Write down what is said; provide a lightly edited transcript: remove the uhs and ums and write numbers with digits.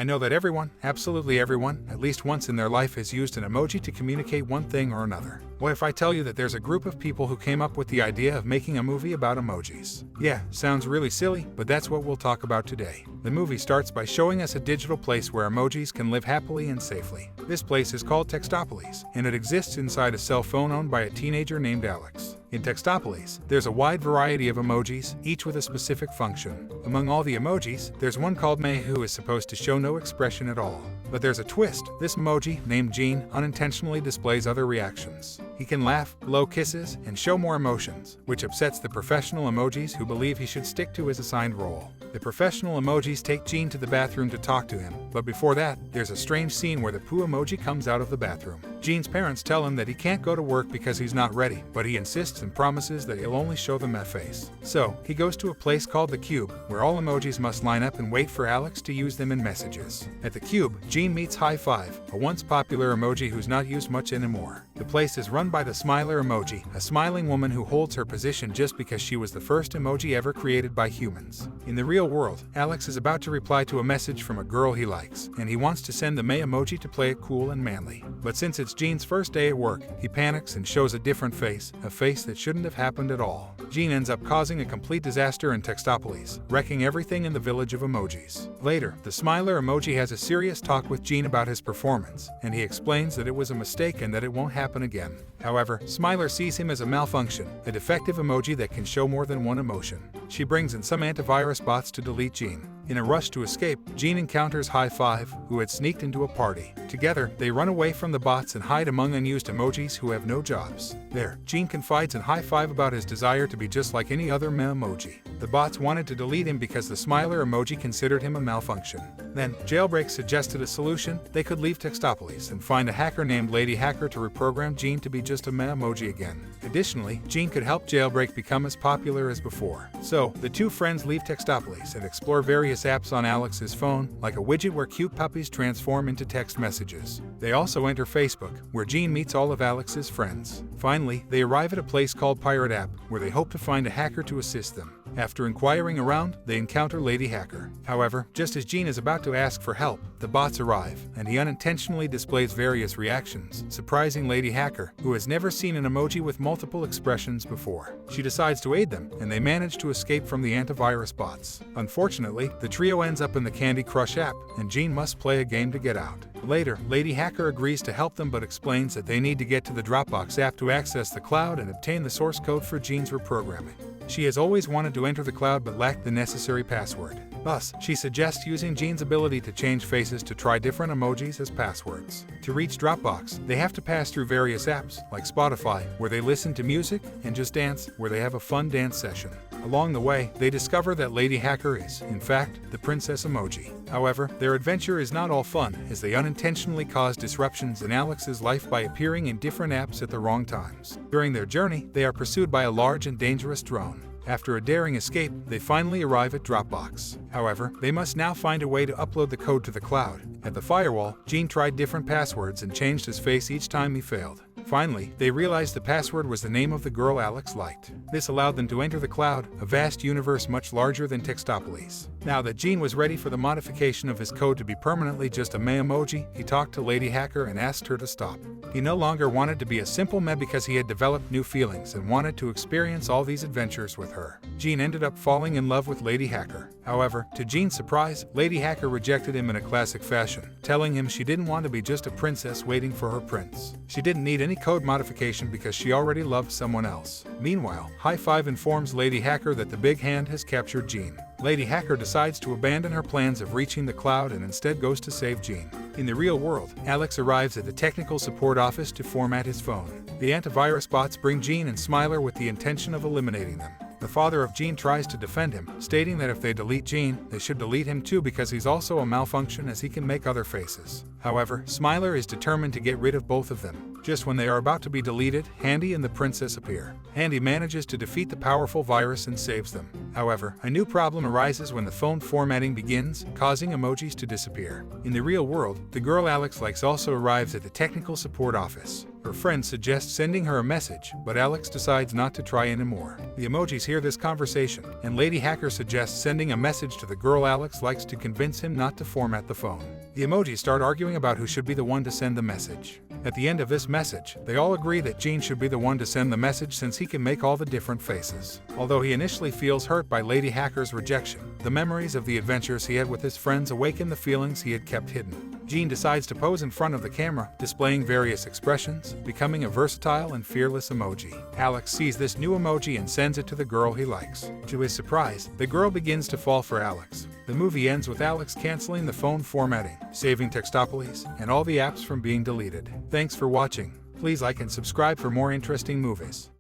I know that everyone, absolutely everyone, at least once in their life has used an emoji to communicate one thing or another. What if I tell you that there's a group of people who came up with the idea of making a movie about emojis? Yeah, sounds really silly, but that's what we'll talk about today. The movie starts by showing us a digital place where emojis can live happily and safely. This place is called Textopolis, and it exists inside a cell phone owned by a teenager named Alex. In Textopolis, there's a wide variety of emojis, each with a specific function. Among all the emojis, there's one called May who is supposed to show no expression at all. But there's a twist. This emoji, named Gene, unintentionally displays other reactions. He can laugh, blow kisses, and show more emotions, which upsets the professional emojis who believe he should stick to his assigned role. The professional emojis take Gene to the bathroom to talk to him, but before that, there's a strange scene where the poo emoji comes out of the bathroom. Gene's parents tell him that he can't go to work because he's not ready, but he insists and promises that he'll only show them that face. So, he goes to a place called the Cube, where all emojis must line up and wait for Alex to use them in messages. At the Cube, Gene meets High Five, a once popular emoji who's not used much anymore. The place is run by the Smiler emoji, a smiling woman who holds her position just because she was the first emoji ever created by humans. In the real world, Alex is about to reply to a message from a girl he likes, and he wants to send the May emoji to play it cool and manly. But since it's Gene's first day at work, he panics and shows a different face, a face that shouldn't have happened at all. Gene ends up causing a complete disaster in Textopolis, wrecking everything in the village of emojis. Later, the Smiler emoji has a serious talk with Gene about his performance, and he explains that it was a mistake and that it won't happen again. However, Smiler sees him as a malfunction, a defective emoji that can show more than one emotion. She brings in some antivirus bots to delete Gene. In a rush to escape, Gene encounters High Five, who had sneaked into a party. Together, they run away from the bots and hide among unused emojis who have no jobs. There, Gene confides in High Five about his desire to be just like any other meh emoji. The bots wanted to delete him because the Smiler emoji considered him a malfunction. Then, Jailbreak suggested a solution. They could leave Textopolis and find a hacker named Lady Hacker to reprogram Gene to be just a meh emoji again. Additionally, Gene could help Jailbreak become as popular as before. So, the two friends leave Textopolis and explore various apps on Alex's phone, like a widget where cute puppies transform into text messages. They also enter Facebook, where Gene meets all of Alex's friends. Finally, they arrive at a place called Pirate App, where they hope to find a hacker to assist them. After inquiring around, they encounter Lady Hacker. However, just as Gene is about to ask for help, the bots arrive, and he unintentionally displays various reactions, surprising Lady Hacker, who has never seen an emoji with multiple expressions before. She decides to aid them, and they manage to escape from the antivirus bots. Unfortunately, the trio ends up in the Candy Crush app, and Gene must play a game to get out. Later, Lady Hacker agrees to help them but explains that they need to get to the Dropbox app to access the cloud and obtain the source code for Gene's reprogramming. She has always wanted to enter the cloud but lacked the necessary password. Thus, she suggests using Gene's ability to change faces to try different emojis as passwords. To reach Dropbox, they have to pass through various apps, like Spotify, where they listen to music, and Just Dance, where they have a fun dance session. Along the way, they discover that Lady Hacker is, in fact, the Princess Emoji. However, their adventure is not all fun, as they unintentionally cause disruptions in Alex's life by appearing in different apps at the wrong times. During their journey, they are pursued by a large and dangerous drone. After a daring escape, they finally arrive at Dropbox. However, they must now find a way to upload the code to the cloud. At the firewall, Gene tried different passwords and changed his face each time he failed. Finally, they realized the password was the name of the girl Alex liked. This allowed them to enter the cloud, a vast universe much larger than Textopolis. Now that Gene was ready for the modification of his code to be permanently just a meh emoji, he talked to Lady Hacker and asked her to stop. He no longer wanted to be a simple meh because he had developed new feelings and wanted to experience all these adventures with her. Gene ended up falling in love with Lady Hacker. However, to Gene's surprise, Lady Hacker rejected him in a classic fashion, telling him she didn't want to be just a princess waiting for her prince. She didn't need any code modification because she already loved someone else. Meanwhile, High Five informs Lady Hacker that the Big Hand has captured Gene. Lady Hacker decides to abandon her plans of reaching the cloud and instead goes to save Gene. In the real world, Alex arrives at the technical support office to format his phone. The antivirus bots bring Gene and Smiler with the intention of eliminating them. The father of Gene tries to defend him, stating that if they delete Gene, they should delete him too because he's also a malfunction as he can make other faces. However, Smiler is determined to get rid of both of them. Just when they are about to be deleted, Handy and the princess appear. Handy manages to defeat the powerful virus and saves them. However, a new problem arises when the phone formatting begins, causing emojis to disappear. In the real world, the girl Alex likes also arrives at the technical support office. Her friend suggests sending her a message, but Alex decides not to try anymore. The emojis hear this conversation, and Lady Hacker suggests sending a message to the girl Alex likes to convince him not to format the phone. The emojis start arguing about who should be the one to send the message. At the end of this message, they all agree that Gene should be the one to send the message since he can make all the different faces. Although he initially feels hurt by Lady Hacker's rejection, the memories of the adventures he had with his friends awaken the feelings he had kept hidden. Gene decides to pose in front of the camera, displaying various expressions, becoming a versatile and fearless emoji. Alex sees this new emoji and sends it to the girl he likes. To his surprise, the girl begins to fall for Alex. The movie ends with Alex canceling the phone formatting, saving Textopolis, and all the apps from being deleted. Thanks for watching. Please like and subscribe for more interesting movies.